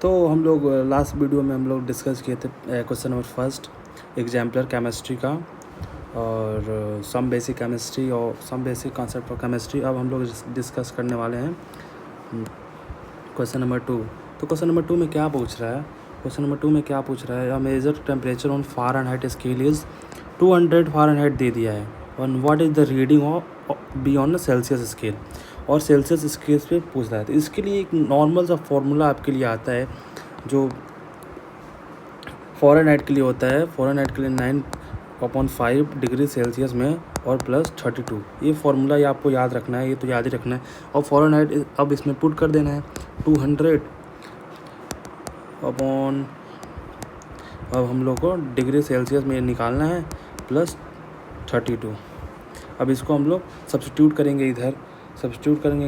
तो हम लोग लास्ट वीडियो में हम लोग डिस्कस किए थे question number first exemplar chemistry का और सम बेसिक केमिस्ट्री और some basic concept of chemistry. अब हम लोग डिस्कस करने वाले हैं क्वेश्चन नंबर 2। तो क्वेश्चन नंबर 2 में क्या पूछ रहा है? क्वेश्चन नंबर 2 में क्या पूछ रहा है? Measured temperature on Fahrenheit scale is 200 Fahrenheit दे दिया है और what is the reading of beyond Celsius scale, और सेल्सियस स्केल पे पूछ रहा है। तो इसके लिए एक नॉर्मल सा फॉर्मूला आपके लिए आता है जो फ़ारेनहाइट के लिए होता है। फ़ारेनहाइट के लिए 9/5 डिग्री सेल्सियस में और प्लस 32, ये फार्मूला ये आपको याद रखना है, ये तो याद ही रखना है। और फ़ारेनहाइट अब इसमें पुट कर देना है 200 अपॉन, अब हम लोग को डिग्री सेल्सियस में निकालना है प्लस 32। अब इसको हम लोग सब्स्टिट्यूट करेंगे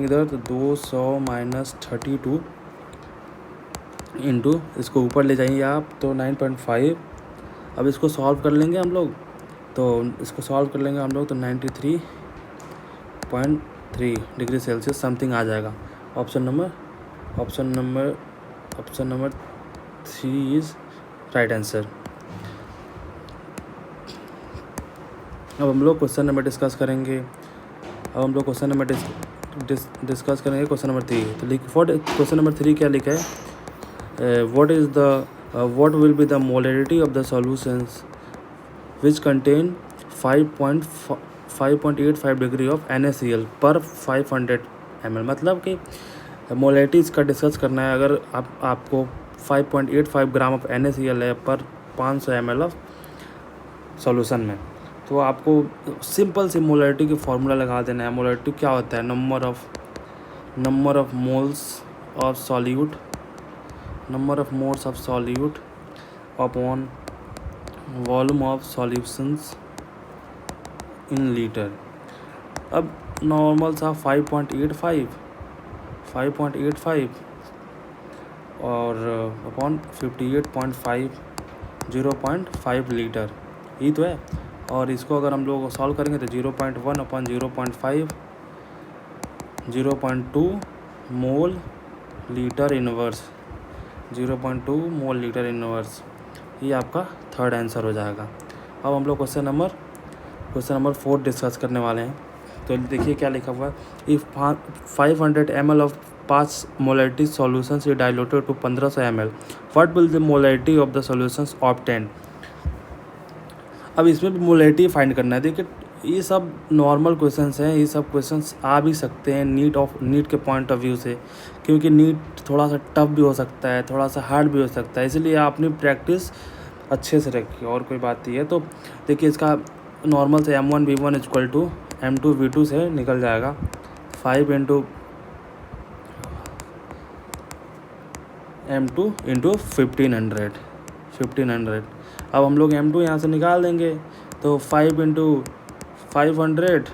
इधर, तो 200 माइनस 32 इंटू, इसको ऊपर ले जाएंगे आप तो 9.5। अब इसको सॉल्व कर लेंगे हम लोग, तो 93.3 डिग्री सेल्सियस समथिंग आ जाएगा। Option number 3 is right answer. अब हम लोग क्वेश्चन नंबर डिस्कस करेंगे। Question number 3। तो क्वेश्चन नंबर 3 क्या लिखा है? what will be the molarity of the solutions which contain 5.85 degree of NaCl per 500 ml। मतलब कि मोलैरिटी इसका डिस्कस करना है। अगर आपको 5.85 ग्राम ऑफ NaCl है पर 500 ml ऑफ सॉल्यूशन में, तो आपको सिंपल सी मोलैरिटी की फार्मूला लगा देना है। मोलैरिटी क्या होता है? Number of moles of solute upon volume of solutions in litre. अब नॉर्मल सा 5.85 और अपॉन 58.5 0.5 लीटर, ये तो है। और इसको अगर हम लोग सॉल्व करेंगे तो 0.1 अपॉन 0.5 0.2 मोल लीटर इनवर्स, 0.2 मोल लीटर इनवर्स, ये आपका थर्ड आंसर हो जाएगा। अब हम लोग क्वेश्चन नंबर 4 डिस्कस करने वाले हैं। तो देखिए क्या लिखा हुआ है। If 500 ml of 5 molarity solutions is diluted to 1500 ml, what will the molarity of the solutions obtained. अब इसमें भी मोलैरिटी फाइंड करना है। देखिए ये सब नॉर्मल क्वेश्चंस हैं, ये सब क्वेश्चंस आ भी सकते हैं नीट के पॉइंट ऑफ व्यू से, क्योंकि नीट थोड़ा सा टफ भी हो सकता है, थोड़ा सा हार्ड भी हो सकता है, इसलिए आप अपनी प्रैक्टिस अच्छे से रखिए, और कोई बात नहीं है। तो देखिए इसका नॉर्मल से M1V1 इक्वल टू M2V2 से निकल जाएगा 5 इंटू M2 इंटू 1500। अब हम लोग M2 यहाँ से निकाल देंगे, तो 5 इंटू 500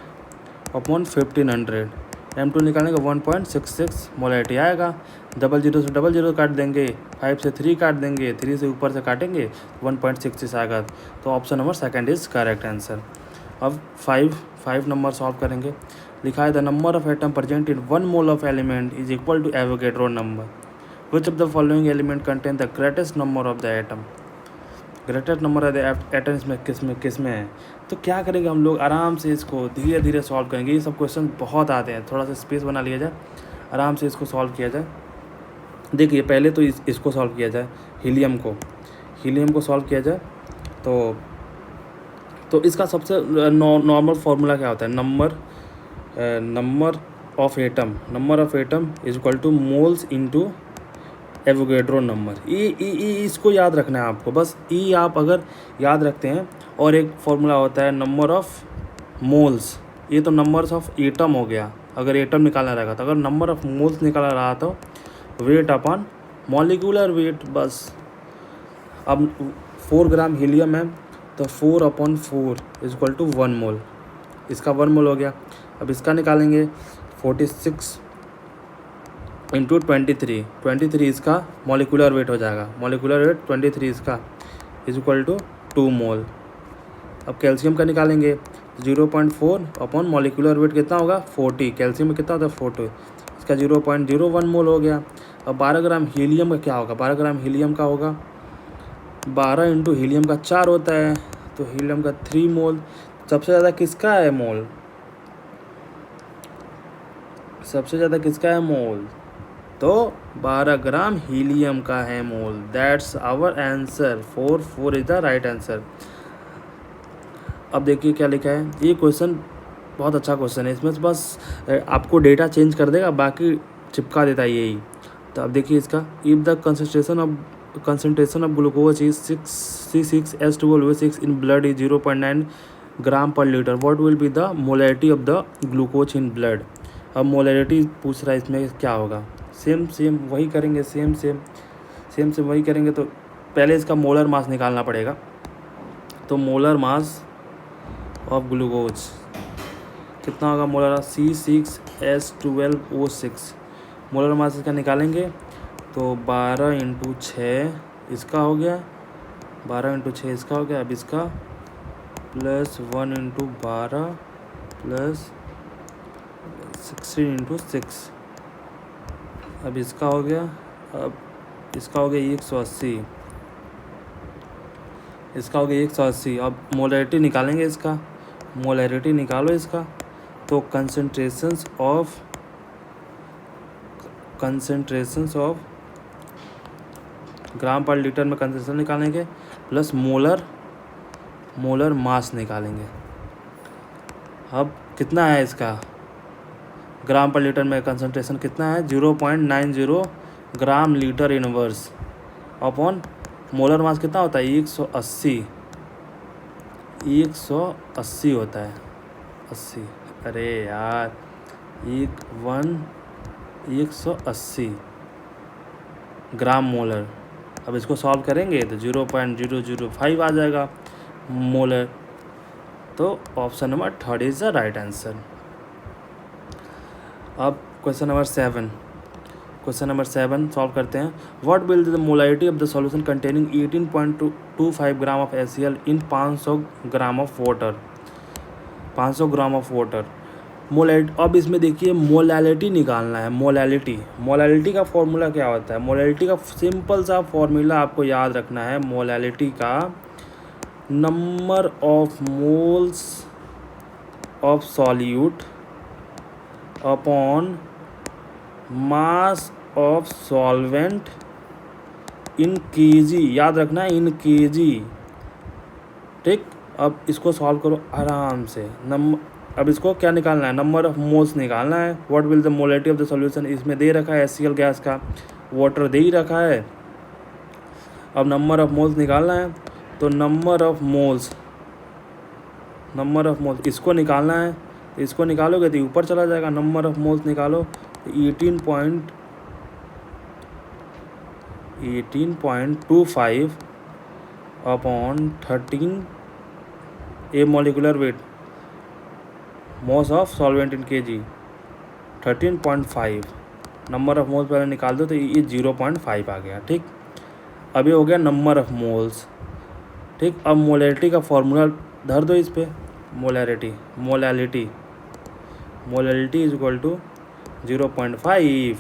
अपॉन 1500, M2 निकालेंगे 1.66 मोलैरिटी आएगा। 00 से 00 काट देंगे, 5 से 3 काट देंगे, 3 से ऊपर से काटेंगे 1.66 आएगा। तो option number second is correct answer. अब 5 नंबर सॉल्व करेंगे। लिखा है the number of atom present in 1 mole of element is equal to Avogadro number, which of the following element contain the greatest number of the atom. Greatest number of the atom इसमें किस में है? तो क्या करेंगे हम लोग, आराम से इसको धीरे धीरे सॉल्व करेंगे। ये सब क्वेश्चन बहुत आते हैं, थोड़ा सा स्पेस बना लिया जाए, आराम से इसको सॉल्व किया जाए। देखिए पहले तो इसको सॉल्व किया जाए, हीलियम को सॉल्व किया जाए। तो इसका सबसे नॉर्मल फार्मूला क्या होता है? Number of atom is equal two moles into Avogadro number. इसको याद रखना है आपको, बस आप अगर याद रखते हैं। और एक फार्मूला होता है नंबर ऑफ मोल्स, ये तो नंबर्स ऑफ एटम हो गया, अगर एटम निकालना रहेगा। तो अगर नंबर ऑफ मोल्स निकाला रहा तो वेट अपॉन मॉलिक्यूलर वेट, बस। अब 4 ग्राम हीलियम है तो 4/4 इज इक्वल टू 1 मोल, इसका 1 मोल हो गया। अब इसका निकालेंगे 46 इंटू 23 इसका मॉलिक्यूलर वेट हो जाएगा। मॉलिक्यूलर वेट 23 इसका इज इक्वल टू 2 मोल। अब कैल्शियम का निकालेंगे 0.4 अपॉन मॉलिक्यूलर वेट कितना होगा 40, कैल्शियम में कितना होता है 40, इसका 0.01 मोल हो गया। अब 12 ग्राम हीलियम का क्या होगा, 12 ग्राम हीलियम का होगा 12 इंटू हीलियम का 4 होता है, तो हीलियम का 3 मोल। सबसे ज़्यादा किसका है मोल, सबसे ज़्यादा किसका है मोल, तो 12 ग्राम हीलियम का है mole. That's our answer, 4 is the right answer. अब देखिए क्या लिखा है, ये क्वेश्चन बहुत अच्छा क्वेश्चन है, इसमें बस आपको डेटा चेंज कर देगा, बाकी चिपका देता है यही। तो अब देखिए इसका, if the concentration of glucose is 6C6H12O6 in blood is 0.9 ग्राम पर litre, what will be the molarity of the glucose in blood. अब मोलैरिटी पूछ रहा है, इसमें क्या होगा, सेम वही करेंगे, सेम वही करेंगे। तो पहले इसका मोलर मास निकालना पड़ेगा, तो मोलर मास ऑफ ग्लूकोज कितना होगा, मोलर C6H12O6, मोलर मास इसका निकालेंगे तो 12 इंटू 6 इसका हो गया, 12 इंटू 6 इसका हो गया। अब इसका प्लस 1 इंटू 12 प्लस 16 इंटू 6, अब इसका हो गया, अब इसका हो गया 180, इसका हो गया 180। अब मोलैरिटी निकालेंगे, इसका मोलैरिटी निकालो इसका, तो कंसंट्रेशंस ऑफ ग्राम पर लीटर में कंसंट्रेशन निकालेंगे प्लस मोलर मास निकालेंगे। अब कितना है इसका, ग्राम पर लीटर में कंसंट्रेशन कितना है, 0.90 gram litre inverse upon molar mass कितना होता है, 180 होता है, 80। अरे यार 180 ग्राम मोलर। अब इसको सॉल्व करेंगे तो 0.005 आ जाएगा मोलर। तो option number 3 is the right answer. अब क्वेश्चन नंबर 7 सॉल्व करते हैं। What will the molarity of the solution containing 18.25 gram of HCl in 500 gram of water, 500 gram of water. Molarity, अब इसमें देखिए मोलैलिटी निकालना है। मोलैलिटी का फॉर्मूला क्या होता है, मोलैलिटी का सिंपल सा फॉर्मूला आपको याद रखना है। मोलैलिटी का number of moles of solute upon mass of solvent in KG, याद रखना है इन केजी, ठीक। अब इसको सॉल्व करो आराम से। अब इसको क्या निकालना है, नंबर ऑफ मोल्स निकालना है। What will the molarity of the solution, इसमें दे रखा है HCl गैस का, वाटर दे ही रखा है। अब नंबर ऑफ मोल्स निकालना है, तो नंबर ऑफ मोल्स इसको निकालना है, इसको निकालोगे तो ऊपर चला जाएगा। नंबर ऑफ मोल्स निकालो तो 18.25 upon 13 a molecular weight, moles of solvent in KG 13.5। Number of moles पहले निकाल दो तो ये 0.5 आ गया, ठीक। अब ये हो गया नंबर ऑफ मोल्स, ठीक। अब मोलैरिटी का फॉर्मूला धर दो इस पर, मोलैलिटी इज इक्वल टू 0.5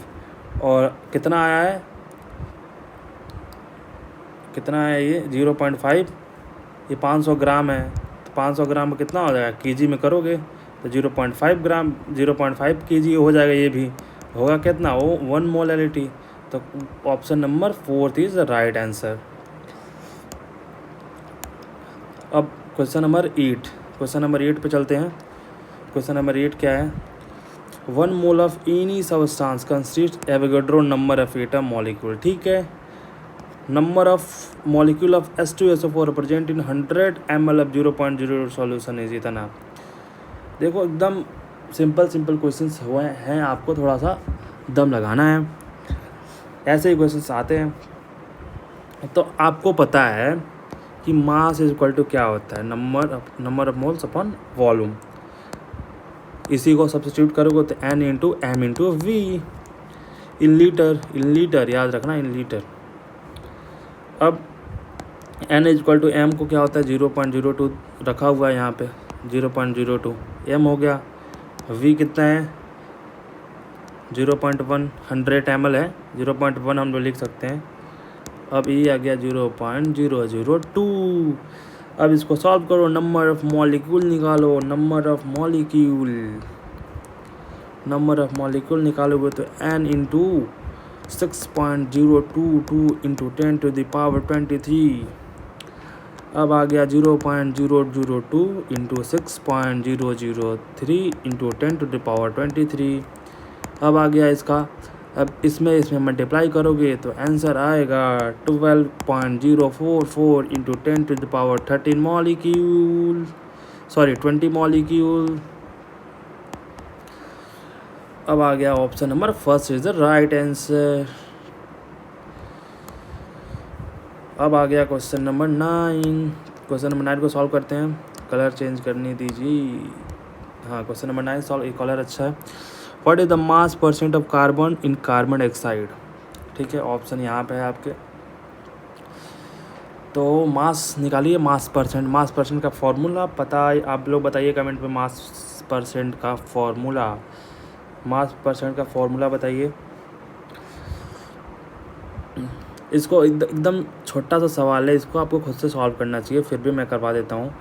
और कितना आया है ये 0.5, ये 500 ग्राम है, तो 500 ग्राम में कितना हो जाएगा, केजी में करोगे तो 0.5 ग्राम, 0.5 केजी हो जाएगा। ये भी होगा कितना, वो 1 मोलैलिटी। तो option number 4 is the right answer. अब क्वेश्चन नंबर 8 पे चलते हैं। क्वेश्चन नंबर 8 क्या है, 1 mole of any substance consist Avogadro number of atom molecule, ठीक है। Number of molecule of H2SO4 represent in 100 ml of 0.0 solution is इतना। देखो एकदम सिंपल क्वेश्चंस हुए हैं, आपको थोड़ा सा दम लगाना है, ऐसे ही क्वेश्चंस आते हैं। तो आपको पता है कि मास इज इक्वल टू क्या होता है, number of moles upon volume. इसी को सब्स्टिट्यूट करोगे तो N into M into V in litre, याद रखना इन लीटर। अब N is equal to M को क्या होता है 0.02 रखा हुआ है यहाँ पे, 0.02 M हो गया। V कितना है 0.1 100 ml है, 0.1 हम लोग लिख सकते हैं। अब ये आ गया 0.002। अब इसको सॉल्व करो, नंबर ऑफ मॉलिक्यूल निकालो, नंबर ऑफ मॉलिक्यूल निकालोगे तो n इंटू 6.022 इंटू 10⁻23। अब आ गया 0.002 इंटू 6.003 इंटू 10⁻23। अब आ गया इसका, अब इसमें मल्टीप्लाई करोगे तो आंसर आएगा 12.044 इंटू 10⁻13 मॉलिक्यूल, सॉरी 20 मॉलिक्यूल। अब आ गया option number first is the right answer. अब आ गया क्वेश्चन नंबर 9। क्वेश्चन नंबर 9 को सॉल्व करते हैं, कलर चेंज करने दीजिए। हाँ, क्वेश्चन नंबर 9 सॉल्व, कलर अच्छा है। What is the mass percent of carbon in carbon dioxide. ठीक है, ऑप्शन यहाँ पे है आपके। तो मास निकालिए, मास परसेंट का फॉर्मूला पता आप लोग बताइए कमेंट में। मास परसेंट का फॉर्मूला बताइए। इसको एकदम छोटा सा सवाल है, इसको आपको खुद से सॉल्व करना चाहिए, फिर भी मैं करवा देता हूँ।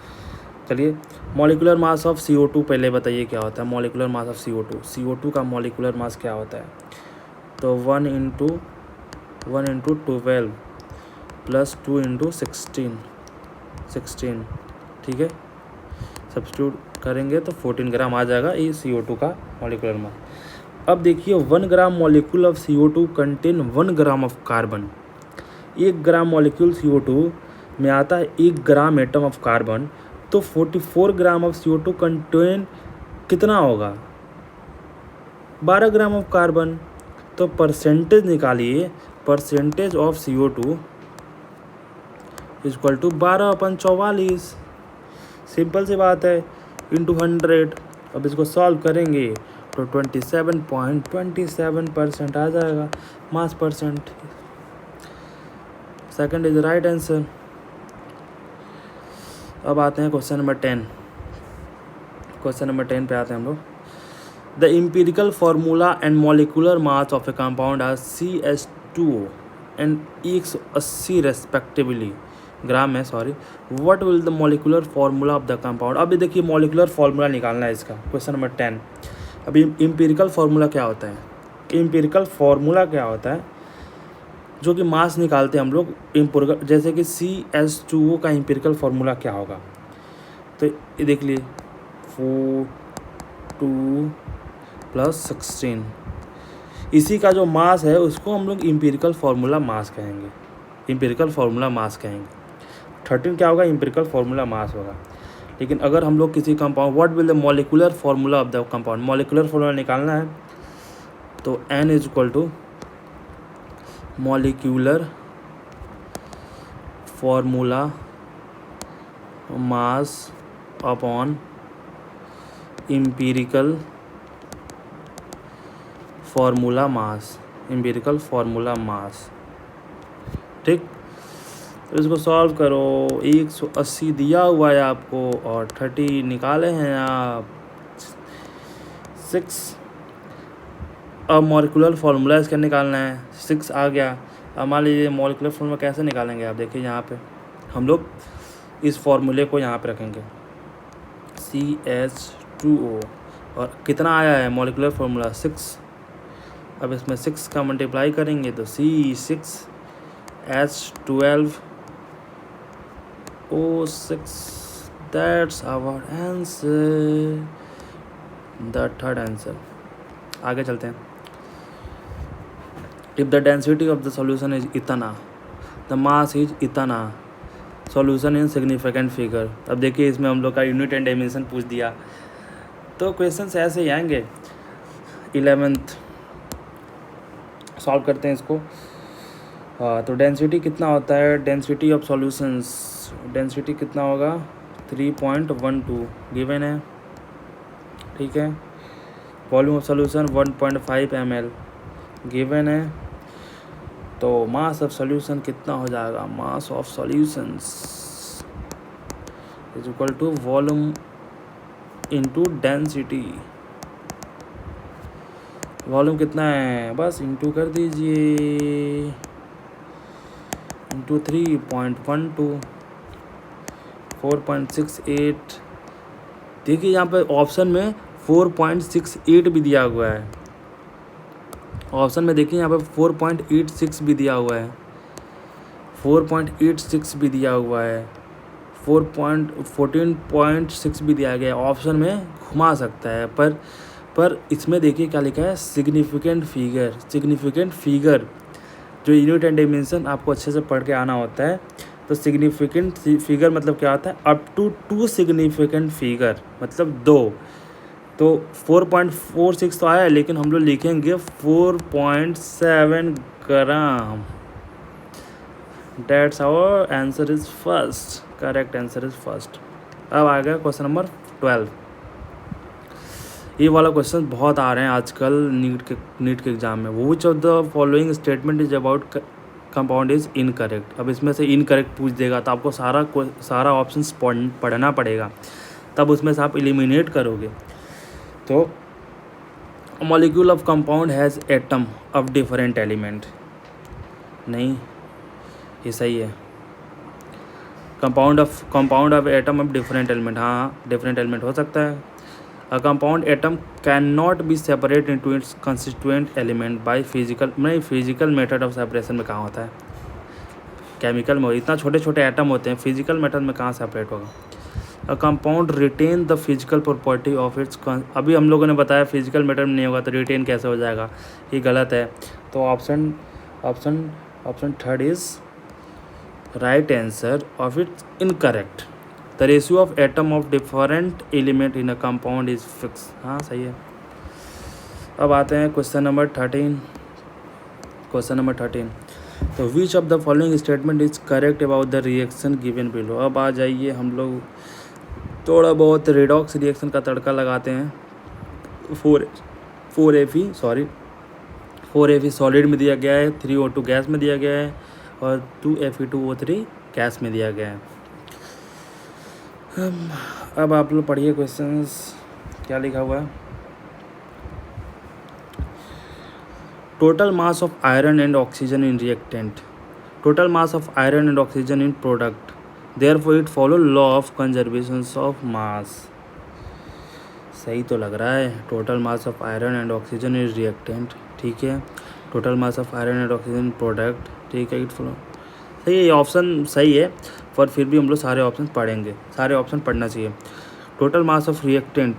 चलिए, मॉलिकुलर मास ऑफ CO2 पहले बताइए क्या होता है। मॉलिकुलर मास ऑफ CO2 का मॉलिकुलर मास क्या होता है। तो 1 इंटू 12 प्लस 2 इंटू 16, ठीक है। सब्स्टिट्यूट करेंगे तो 14 ग्राम आ जाएगा ये CO2 का मॉलिकुलर मास। अब देखिए 1 gram molecule of CO2 contain 1 gram of carbon. 1 gram molecule CO2 में आता है 1 ग्राम एटम ऑफ कार्बन, तो 44 ग्राम ऑफ CO2 कंटेन कितना होगा, 12 ग्राम ऑफ कार्बन। तो परसेंटेज निकालिए, percentage of CO2 equal to 12/44। Simple सी बात है, इंटू 100। अब इसको सॉल्व करेंगे तो 27.27% आ जाएगा मास percent. Second is right answer. अब आते हैं क्वेश्चन नंबर 10। क्वेश्चन नंबर 10 पे आते हैं हम लोग। The empirical formula and molecular mass of a compound are CH2O and 180 respectively gram है, sorry. What will the molecular formula of the compound. अभी देखिए मॉलिकुलर फार्मूला निकालना है इसका, क्वेश्चन नंबर 10। अभी एम्पिरिकल फार्मूला क्या होता है, एम्पिरिकल फार्मूला क्या होता है, जो कि मास निकालते हैं हम लोग एम्पिरिकल, जैसे कि CH2O का एम्पिरिकल फार्मूला क्या होगा। तो ये देख लिए 4 2 + 16, इसी का जो मास है उसको हम लोग एम्पिरिकल फार्मूला मास कहेंगे, एम्पिरिकल फार्मूला मास कहेंगे। 13 क्या होगा, एम्पिरिकल फार्मूला मास होगा। लेकिन अगर हम लोग किसी compound, what will the molecular formula of the compound, molecular formula निकालना है तो N is equal to molecular formula mass upon empirical formula mass, empirical formula mass. ठीक, तो इसको सॉल्व करो। 180 दिया हुआ है आपको और 30 निकाले हैं आप, 6। अब मॉलिकुलर फार्मूला इसका निकालना है, 6 आ गया। अब मान लीजिए मॉलिकुलर फार्मूला कैसे निकालेंगे आप, देखिए यहाँ पे हम लोग इस फार्मूले को यहाँ पे रखेंगे CH2O, और कितना आया है मॉलिकुलर फार्मूला 6। अब इसमें 6 का मल्टीप्लाई करेंगे तो C6H12O6, that's our answer, the third answer. आगे चलते हैं। If the density of the solution is इतना, द मास इज इतना, सॉल्यूशन इन सिग्निफिकेंट फिगर। अब देखिए इसमें हम लोग का यूनिट एंड डायमेंशन पूछ दिया, तो क्वेश्चन ऐसे ही आएंगे। 11th सॉल्व करते हैं इसको। तो डेंसिटी कितना होता है, डेंसिटी ऑफ सॉल्यूशंस, डेंसिटी कितना होगा 3.12 गिवन है, ठीक है। Volume of solution 1.5 ml given है। तो मास ऑफ सॉल्यूशन कितना हो जाएगा, mass of solutions is equal to volume into density. Volume कितना है, बस इंटू कर दीजिए, इंटू 3.12, 4.68। देखिए यहाँ पे ऑप्शन में 4.68 भी दिया हुआ है, ऑप्शन में देखिए यहाँ पे 4.86 भी दिया हुआ है, 4.86 भी दिया हुआ है, 14.6 भी दिया गया है। ऑप्शन में घुमा सकता है, पर इसमें देखिए क्या लिखा है, सिग्निफिकेंट फिगर। सिग्निफिकेंट फिगर जो यूनिट एंड डायमेंशन आपको अच्छे से पढ़ के आना होता है। तो सिग्निफिकेंट फिगर मतलब क्या होता है, अप टू 2 सिग्निफिकेंट फिगर, मतलब 2। तो 4.46 तो आया, लेकिन हम लोग लिखेंगे 4.7 ग्राम। That's our answer is first. Correct answer is first. अब आ गया क्वेश्चन नंबर 12। ये वाला क्वेश्चन बहुत आ रहे हैं आजकल नीट के एग्जाम में। विच of the following statement is about compound is incorrect. अब इसमें से इनकरेक्ट पूछ देगा तो आपको सारा ऑप्शंस पढ़ना पड़ेगा, तब उसमें से आप एलिमिनेट करोगे। तो molecule of compound has atom of different element, नहीं ये सही है। Compound of atom of different element, हाँ डिफरेंट एलिमेंट हो सकता है। A compound atom can not be separate into its constituent element by physical method of separation में कहाँ होता है, केमिकल में। इतना छोटे छोटे एटम होते हैं, फिजिकल मेथड में कहाँ सेपरेट होगा। A compound retain the physical property of its, अभी हम लोगों ने बताया फिजिकल मेथड में नहीं होगा तो रिटेन कैसे हो जाएगा, ये गलत है। तो option third is right answer of it incorrect. The ratio of atom of different element in a compound is fixed. हाँ सही है। अब आते हैं क्वेश्चन नंबर 13। तो विच of the following statement is correct about the reaction given below. अब आ जाइए, हम लोग थोड़ा बहुत रेडॉक्स रिएक्शन का तड़का लगाते हैं। 4Fe सॉलिड में दिया गया है, 3O2 गैस में दिया गया है और 2Fe2O3 गैस में दिया गया है। अब आप लोग पढ़िए क्वेश्चंस, क्या लिखा हुआ है। Total mass of iron and oxygen in reactant, total mass of iron and oxygen in product, therefore it follow law of conservation of मास। सही तो लग रहा है, total mass of iron and oxygen in reactant, ठीक है। Total mass of iron and oxygen product, ठीक है, it follow सही है, ये ऑप्शन सही है, पर फिर भी हम लोग सारे ऑप्शन पढ़ेंगे, सारे ऑप्शन पढ़ना चाहिए। Total mass of reactant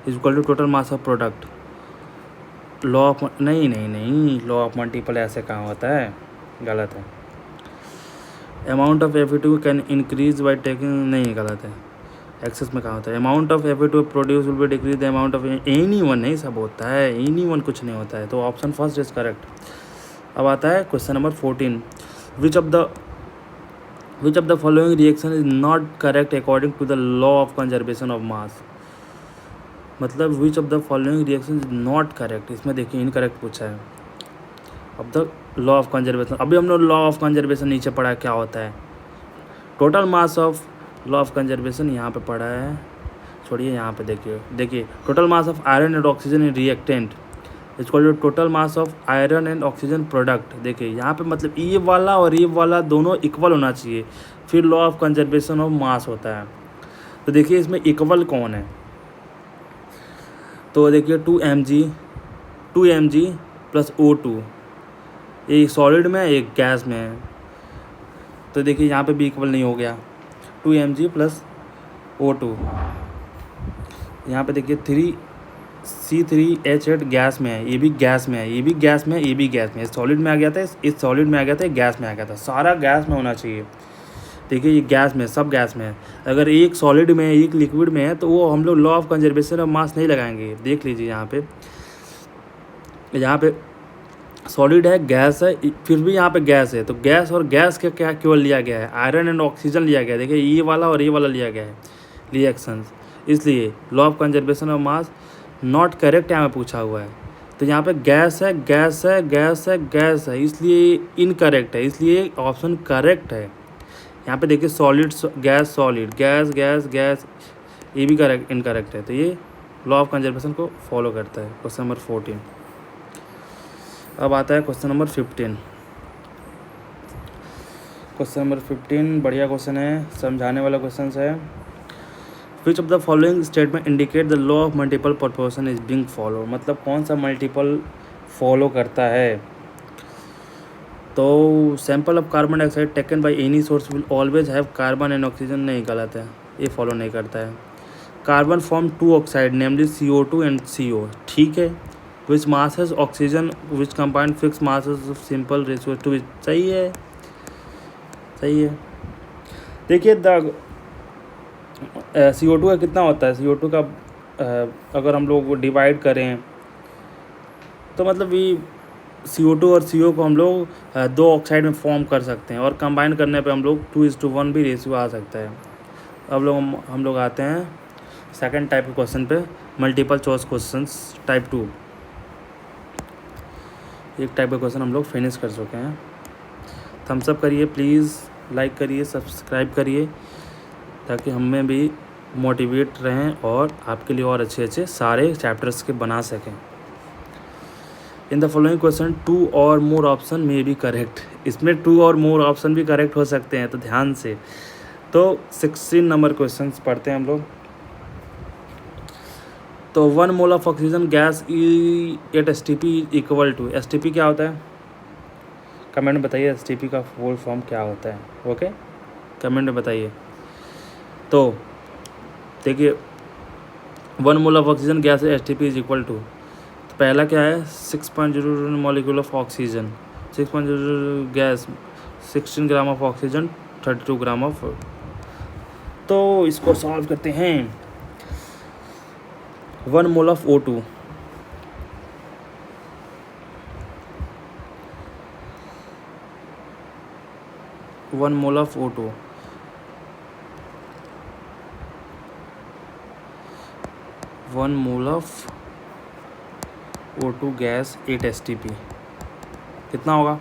is equal to total mass of product, law of नहीं लॉ ऑफ मल्टीपल ऐसे कहाँ होता है, गलत है। Amount of Fe2 can increase by taking, नहीं गलत है, एक्सेस में कहाँ होता है। Amount of Fe2 produce will be decrease the amount of anyone, नहीं सब होता है, एनीवन कुछ नहीं होता है। तो ऑप्शन फर्स्ट इज करेक्ट। अब आता है question number 14। Which of the following reaction is not correct according to the law of conservation of mass. मतलब which of the following reaction is not correct, इसमें देखिए इनकरेक्ट पूछा है। अब the law of conservation, अभी हमने law of conservation नीचे पढ़ा है क्या होता है। Total mass of law of conservation यहाँ पे पढ़ा है, छोड़िए यहाँ पे देखिए total mass of iron and oxygen in reactant equal to total mass of iron and oxygen product. देखिए यहाँ पे मतलब ये वाला और ये वाला दोनों इक्वल होना चाहिए, फिर law of conservation of mass होता है। तो देखिए इसमें इक्वल कौन है, तो देखिए 2mg प्लस O2, एक सॉलिड में एक गैस में है। तो देखिए यहाँ पे भी इक्वल नहीं हो गया, 2mg प्लस O2। यहाँ पे देखिए 3C3H8 गैस में है, ये भी गैस में है, ये भी गैस में है, ये भी गैस में है। सॉलिड में आ गया था, इस सॉलिड में आ गया था, गैस में आ गया था, सारा गैस में होना चाहिए। देखिए ये गैस में, सब गैस में है। अगर एक सॉलिड में है, एक लिक्विड में है, तो वो हम लोग लॉ ऑफ कंजर्वेशन ऑफ मास नहीं लगाएंगे। देख लीजिए यहाँ पे सॉलिड है, गैस है, फिर भी यहाँ पे गैस है, तो गैस और गैस का क्या केवल लिया गया है, आयरन एंड ऑक्सीजन लिया गया है। देखिए ये वाला और ये वाला लिया गया है रिएक्शंस, इसलिए law of conservation of mass not correct यहाँ पे पूछा हुआ है। तो यहाँ पे गैस है, इसलिए इनकरेक्ट है, इसलिए ऑप्शन करेक्ट है। यहाँ पे देखिए solid gas, solid gas gas gas, ये भी करेक्ट इनकरेक्ट है। तो ये लॉ ऑफ कंजर्वेशन को फॉलो करता है। Question number 14। अब आता है क्वेश्चन नंबर 15। क्वेश्चन नंबर 15 बढ़िया क्वेश्चन है, समझाने वाला क्वेश्चन है। Which of the following statement indicate the law of multiple proportion is being follow, मतलब कौन सा मल्टीपल फॉलो करता है। तो sample of carbon dioxide taken by any source will always have carbon and oxygen, नहीं गलत है, ये फॉलो नहीं करता है। Carbon form two oxide namely CO2 and CO, ठीक है। Which masses oxygen which combined fix masses of simple ratio to, सही है, सही है। देखिए द CO2 का कितना होता है, CO2 का अगर हम लोग डिवाइड करें तो मतलब ये CO2 और CO को हम लोग दो ऑक्साइड में फॉर्म कर सकते हैं, और कंबाइन करने पे हम लोग 2:1 भी रेशियो आ सकता है। अब हम लोग आते हैं सेकंड टाइप के क्वेश्चन पे, मल्टीपल चॉइस क्वेश्चंस टाइप 2। एक टाइप का क्वेश्चन हम लोग फिनिश कर चुके हैं। थम्स अप करिए प्लीज़, लाइक करिए, सब्सक्राइब करिए, ताकि हमें भी मोटिवेट रहें और आपके लिए और अच्छे अच्छे सारे चैप्टर्स के बना सकें। इन द फॉलोइंग क्वेश्चन 2 और मोर ऑप्शन मे बी करेक्ट, इसमें 2 और मोर ऑप्शन भी करेक्ट हो सकते हैं, तो ध्यान से। तो 16 नंबर क्वेश्चन पढ़ते हैं हम लोग। तो 1 mole of oxygen gas at STP equal to, STP क्या होता है कमेंट में बताइए, STP का फुल फॉर्म क्या होता है, ओके कमेंट में बताइए। तो देखिए 1 mole of oxygen gas STP is equal to, तो पहला क्या है 6.0 molecule of oxygen, 6.0 gas 16 gram of oxygen 32 gram of. तो इसको सॉल्व करते हैं। 1 mole of O2, one mole of O2, 1 mole of O2 gas 8 STP कितना होगा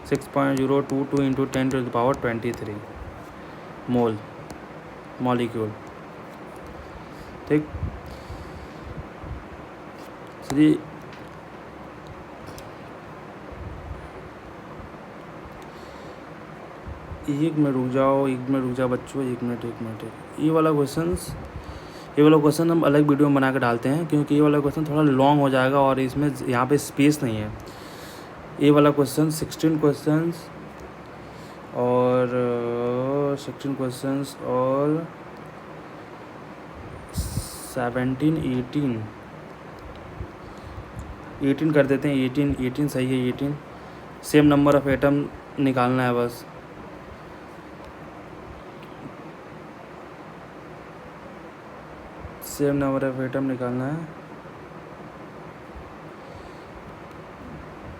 6.022 इंटू 10⁻23 मोल मॉलिक्यूल, ठीक। चलिए एक मिनट रुक जाओ बच्चों, एक मिनट। ये वाला क्वेश्चन हम अलग वीडियो में बना कर डालते हैं, क्योंकि ये वाला क्वेश्चन थोड़ा लॉन्ग हो जाएगा और इसमें यहाँ पे स्पेस नहीं है। ये वाला क्वेश्चन 16 क्वेश्चंस और 17 18 कर देते हैं। 18 सही है, 18 सेम नंबर ऑफ एटम निकालना है बस। सेम नंबर ऑफ एटम निकालना है।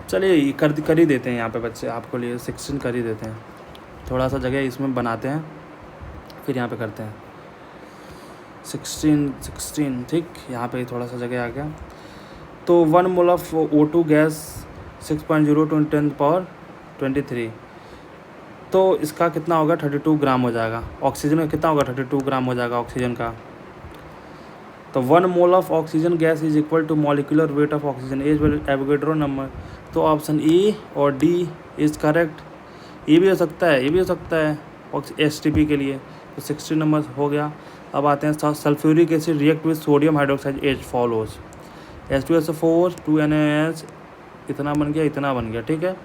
चलिए कर ही देते हैं यहाँ पे बच्चे, आपको लिए 16 कर ही देते हैं। थोड़ा सा जगह इसमें बनाते हैं, फिर यहाँ पे करते हैं 16 ठीक। यहाँ पे थोड़ा सा जगह आ गया। तो 1 मोल ऑफ O2 गैस 6.0 × 10⁻23, तो इसका कितना होगा 32 ग्राम हो जाएगा। ऑक्सीजन का कितना होगा 32 ग्राम हो जाएगा ऑक्सीजन का। तो 1 mole of oxygen gas is equal to molecular weight of oxygen as Avogadro number. तो ऑप्शन ए और डी इज़ करेक्ट। ये भी हो सकता है STP के लिए। तो 16 नंबर हो गया। अब आते हैं sulphuric acid react with sodium hydroxide as follows, H2SO4 2NaOH, इतना बन गया, ठीक है।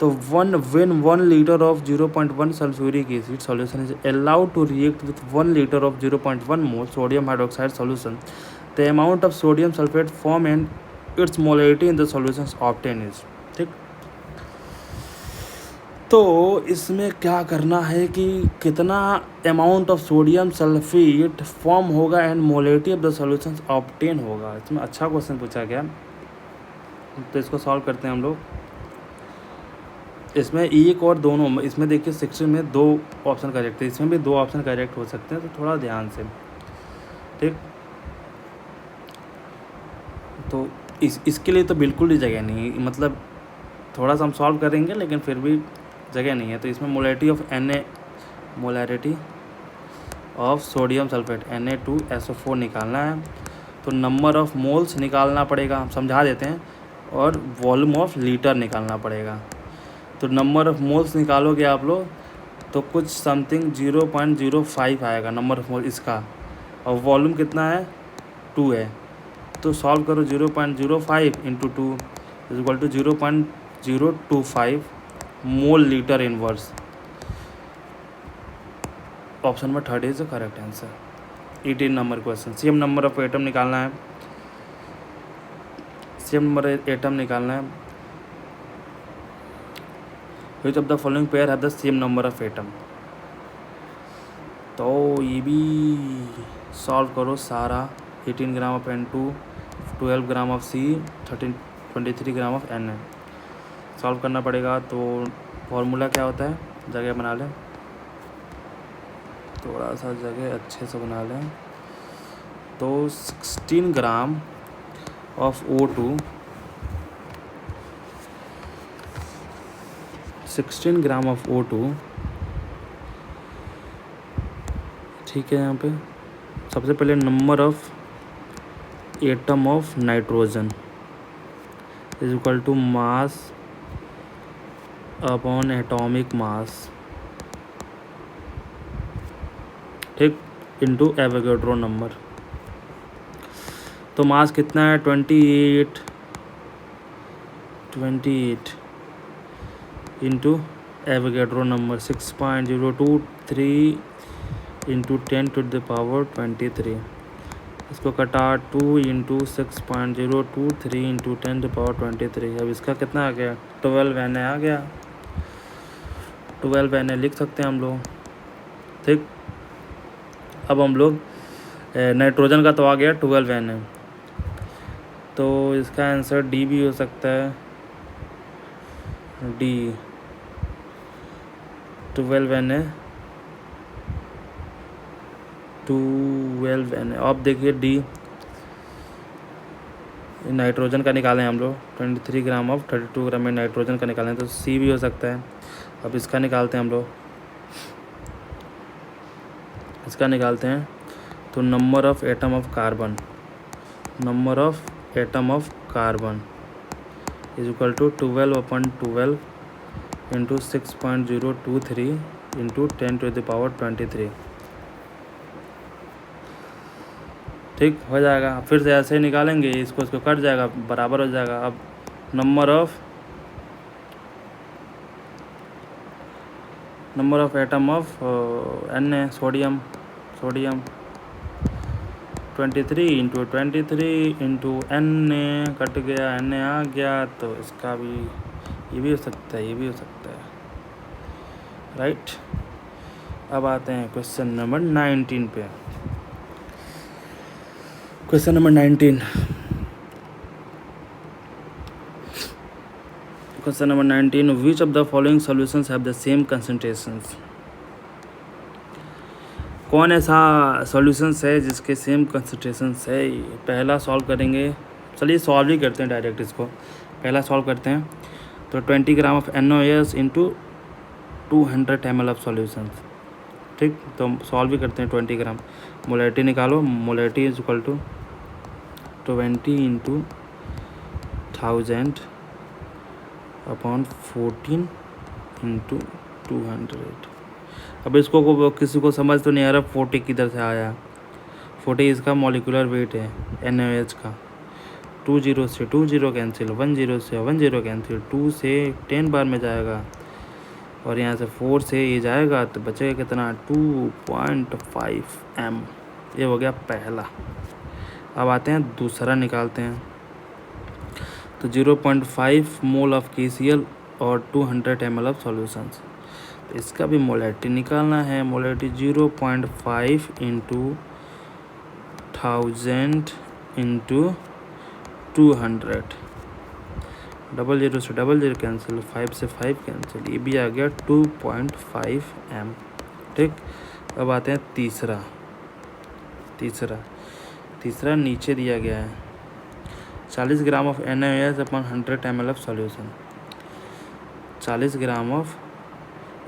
तो 1 litre of 0.1 sulphuric acid solution is allowed to react with 1 litre of 0.1 mole sodium hydroxide solution, the amount of sodium sulphate form and its molarity in the solution obtain is, ठीक। तो इसमें क्या करना है कि कितना amount of sodium sulphate form होगा and molarity of the solution obtain होगा। इसमें अच्छा क्वेश्चन पूछा गया, तो इसको सॉल्व करते हैं हम लोग। इसमें एक और दोनों, इसमें देखिए 16 में 2 ऑप्शन करेक्ट है, इसमें भी 2 ऑप्शन करेक्ट हो सकते हैं, तो थोड़ा ध्यान से, ठीक। तो इसके लिए तो बिल्कुल ही जगह नहीं है, मतलब थोड़ा सा हम सॉल्व करेंगे लेकिन फिर भी जगह नहीं है। तो इसमें molarity of sodium sulphate Na2SO4 निकालना है। तो नंबर ऑफ मोल्स निकालना पड़ेगा, हम समझा देते हैं। और वॉल्यूम ऑफ लीटर निकालना पड़ेगा। तो नंबर ऑफ़ मोल्स निकालोगे आप लोग तो कुछ समथिंग 0.05 आएगा नंबर ऑफ़ मोल इसका, और वॉल्यूम कितना है 2 है। तो सॉल्व करो 0.05 into 2 is equal to 0.025 mole litre inverse. Option number 3 is the correct answer. 18 number question, same number of atom निकालना है, सेम नंबर एटम निकालना है। Which of the following pair have the same number of atom. तो ये भी solve करो सारा। 18 gram of N2, 12 gram of C, 23 gram of Na solve करना पड़ेगा। तो फॉर्मूला क्या होता है, जगह बना लें, थोड़ा सा जगह अच्छे से बना लें। तो 16 gram of O2, 16 gram of O2, ठीक है। यहाँ पे सबसे पहले number of atom of nitrogen is equal to mass upon atomic mass, ठीक, इनटू एवोगैड्रो नंबर। तो मास कितना है 28 इंटू एवोगैड्रो नंबर 6.023 इंटू 10⁻23। इसको कटा 2 इंटू 6.023 इंटू 10⁻23। अब इसका कितना आ गया 12 Na आ गया। 12 Na लिख सकते हैं हम लोग, ठीक। अब हम लोग नाइट्रोजन का तो आ गया 12 Na, तो इसका आंसर डी भी हो सकता है। D 12 Na, 12 Na। अब देखिए डी नाइट्रोजन का निकालें हम लोग, 23 ग्राम ऑफ 32 ग्राम में नाइट्रोजन का निकालें, तो सी भी हो सकता है। अब इसका निकालते हैं हम लोग, इसका निकालते हैं। तो number of atom of carbon, number of atom of carbon is equal to 12/12 into 6.023 into 10⁻23, ठीक हो जाएगा। फिर से ऐसे ही निकालेंगे, इसको कट जाएगा, बराबर हो जाएगा। अब number of atom of Na sodium 23 into 23 into Na cut गया, Na आ गया, तो इसका भी ये भी हो सकता है, ये भी हो सकता है, राइट। अब आते हैं क्वेश्चन नंबर 19 पे। Question number 19, question number 19, which of the following solutions have the same concentrations. कौन ऐसा सॉल्यूशंस है जिसके सेम कंसंट्रेशंस है। पहला सॉल्व करेंगे, चलिए सॉल्व ही करते हैं डायरेक्ट इसको। पहला सॉल्व करते हैं। तो 20 gram of NaOH into 200 ml of solutions, ठीक। तो सॉल्व भी करते हैं। 20 ग्राम मोलैरिटी निकालो, molarity is equal to 20 into 1000 upon 14 into 200। अब इसको किसी को समझ तो नहीं आ रहा 40 किधर से आया। 40 इसका मॉलिक्यूलर वेट है NaOH का। 20 से 20 कैंसिल, 10 से 10 कैंसिल, 2 से 10 बार में जाएगा, और यहाँ से 4 से ये जाएगा, तो बचेगा कितना 2.5 m। ये हो गया पहला। अब आते हैं दूसरा निकालते हैं। तो 0.5 मोल ऑफ KCl और 200 ml ऑफ सॉल्यूशंस। तो इसका भी मोलैरिटी निकालना है। मोलैरिटी 0.5 इंटू 1000 इंटू 200, 00 से 00 कैंसिल, 5 से 5 कैंसिल, ये भी आ गया 2.5 m, ठीक। अब आते हैं तीसरा नीचे दिया गया है 40 ग्राम of NaOH upon 100 ml of solution. 40 gram of,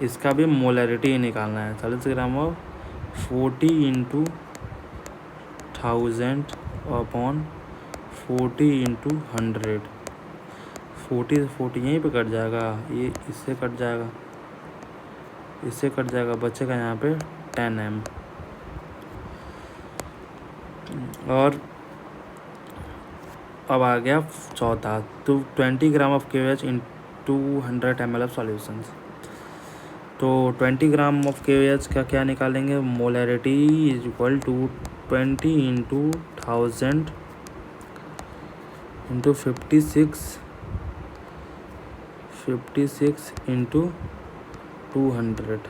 इसका भी मोलैरिटी निकालना है। 40 gram of 40 into 1000 upon 40 into 100, 40 यहीं पे कट जाएगा, ये इससे कट जाएगा, इससे कट जाएगा, बचेगा यहाँ पे 10m। और अब आ गया चौथा, तो 20 gram of KOH in 200 ml of solutions. तो 20 ग्राम ऑफ KOH का क्या निकालेंगे, molarity is equal to 20 into 1000 into 56 into 200।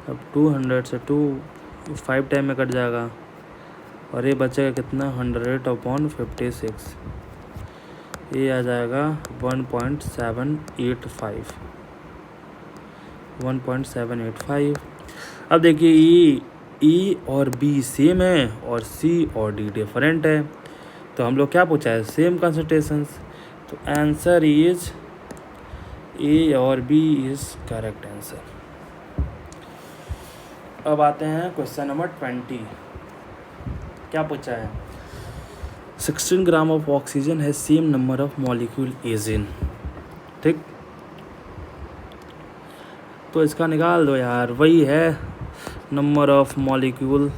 अब 200 से 5 टाइम में कट जाएगा और ये बचेगा कितना, 100/56, ये आ जाएगा 1.785। अब देखिए ई और बी सेम है और सी और डी डिफरेंट है, तो हम लोग क्या पूछा है, सेम कंसंट्रेशंस, तो आंसर इज ए और बी इज करेक्ट आंसर। अब आते हैं क्वेश्चन नंबर 20। क्या पूछा है, 16 ग्राम ऑफ ऑक्सीजन है same number of molecule as in. ठीक, तो इसका निकाल दो यार, वही है number of molecule,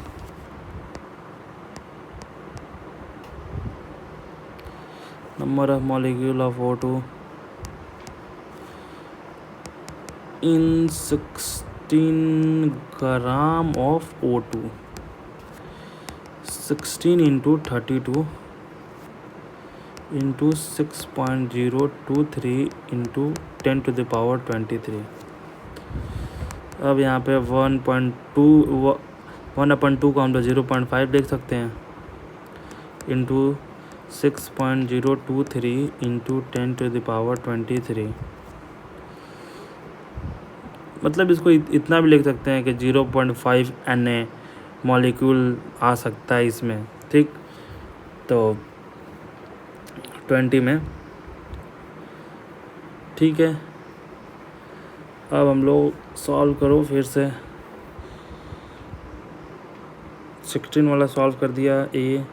number of molecule of O2 in 16 gram of O2, 16 into 32 into 6.023 into 10⁻23। अब यहाँ पे 1/2 को हम लोग 0.5 देख सकते हैं, इंटू 6.023 इंटू 10⁻23, मतलब इसको इतना भी लिख सकते हैं कि 0.5 Na मॉलिक्यूल आ सकता है इसमें। ठीक, तो 20 में, ठीक है। अब हम लोग सॉल्व करो फिर से, 16 वाला सॉल्व कर दिया ए,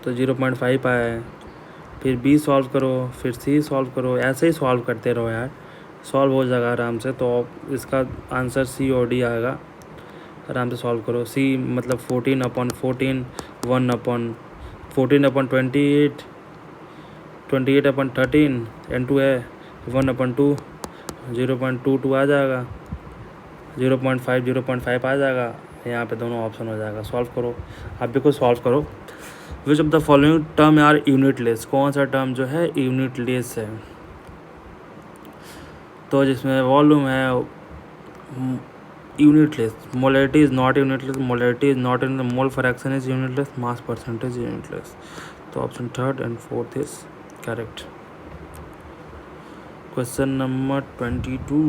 तो 0.5 आया है, फिर बी सॉल्व करो, फिर सी सॉल्व करो, ऐसे ही सॉल्व करते रहो यार, सॉल्व हो जाएगा आराम से। तो इसका आंसर सी और डी आएगा, आराम से सॉल्व करो। सी मतलब 14/14, 14/28, 28/13, N2 है 1/2, 0.22 आ जाएगा, 0.5 आ जाएगा, यहाँ पे दोनों ऑप्शन हो जाएगा। सॉल्व करो, आप भी कुछ सॉल्व करो। Which of the following term are unitless, कौन सा टर्म जो है यूनिटलेस है, तो जिसमें वॉल्यूम है unitless, molarity is not unitless, molarity is not in the mole fraction is unitless, mass percentage unitless. तो option 3rd and 4th is correct. Question number 22,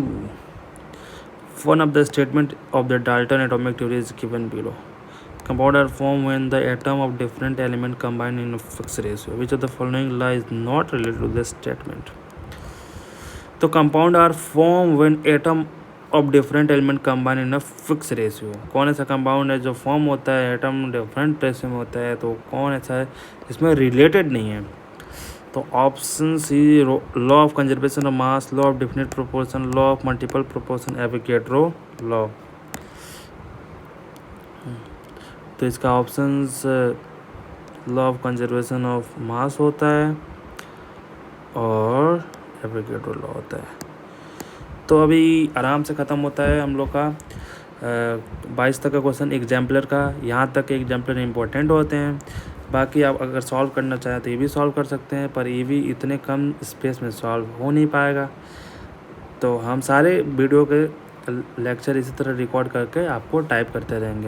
one of the statement of the Dalton atomic theory is given below. Compound are formed when the atom of different element combine in a fixed ratio. Which of the following lies not related to this statement? तो compound are formed when atom of different element combine in a fixed ratio. कौन ऐसा compound है जो form होता है atom different ratio में होता है, तो कौन ऐसा है इसमें related नहीं है, तो option C, law of conservation of mass, law of definite proportion, law of multiple proportion, Avogadro law. तो इसका options law of conservation of mass होता है और एवोगैड्रो लॉ होता है। तो अभी आराम से ख़त्म होता है हम लोग का 22 तक का क्वेश्चन एग्जाम्पलर का। यहाँ तक एग्जाम्पलर इम्पोर्टेंट होते हैं, बाकी आप अगर सॉल्व करना चाहें तो ये भी सॉल्व कर सकते हैं, पर ये भी इतने कम स्पेस में सॉल्व हो नहीं पाएगा। तो हम सारे वीडियो के लेक्चर इसी तरह रिकॉर्ड करके आपको टाइप करते रहेंगे।